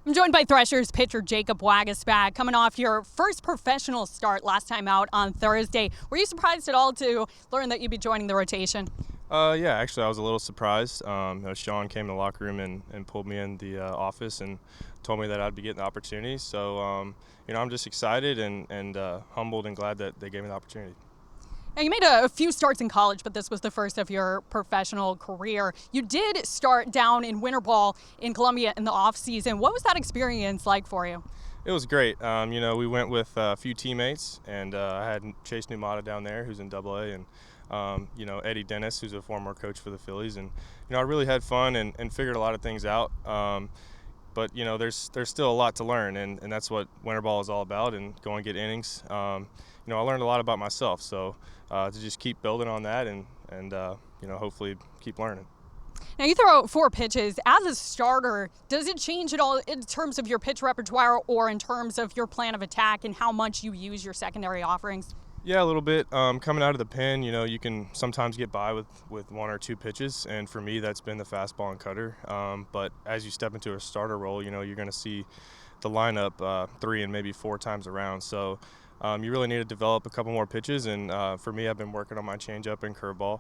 I'm joined by Threshers pitcher Jacob Waguespack, coming off your first professional start last time out on Thursday. Were you surprised at all to learn that you'd be joining the rotation? Yeah, actually, I was a little surprised. Sean came to the locker room and pulled me in the office and told me that I'd be getting the opportunity. So, I'm just excited and humbled and glad that they gave me the opportunity. Now, you made a few starts in college, but this was the first of your professional career. You did start down in winterball in Columbia in the off-season. What was that experience like for you? It was great. We went with a few teammates, and I had Chase Numata down there, who's in AA, and Eddie Dennis, who's a former coach for the Phillies, and I really had fun and figured a lot of things out. But there's still a lot to learn, and that's what winter ball is all about. And go and get innings. I learned a lot about myself, so to just keep building on that and hopefully keep learning. Now, you throw 4 pitches. As a starter, does it change at all in terms of your pitch repertoire or in terms of your plan of attack and how much you use your secondary offerings? Yeah, a little bit. Coming out of the pen, you can sometimes get by with 1 or 2 pitches, and for me, that's been the fastball and cutter. But as you step into a starter role, you're going to see the lineup 3 and maybe 4 times around. So you really need to develop a couple more pitches, and for me, I've been working on my changeup and curveball.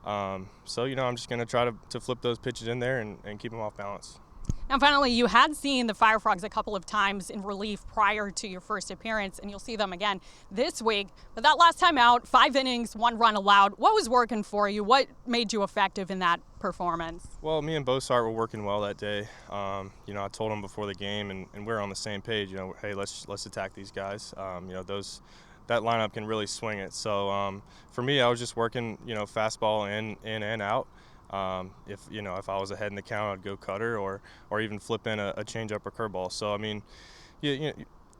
I'm just going to try to flip those pitches in there and keep them off balance. Now, finally, you had seen the Fire Frogs a couple of times in relief prior to your first appearance, and you'll see them again this week. But that last time out, 5 innings, 1 run allowed. What was working for you? What made you effective in that performance? Well, me and Bosart were working well that day. I told him before the game, and we're on the same page. Hey, let's attack these guys. That lineup can really swing it. So for me, I was just working, fastball in and out. If I was ahead in the count, I'd go cutter or even flip in a changeup or curveball. So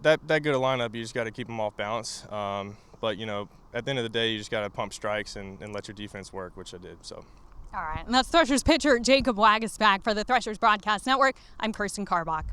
that good a lineup, you just got to keep them off balance. But at the end of the day, you just got to pump strikes and let your defense work, which I did. So. All right, and that's Threshers pitcher Jacob Waguespack for the Threshers Broadcast Network. I'm Kirsten Carbach.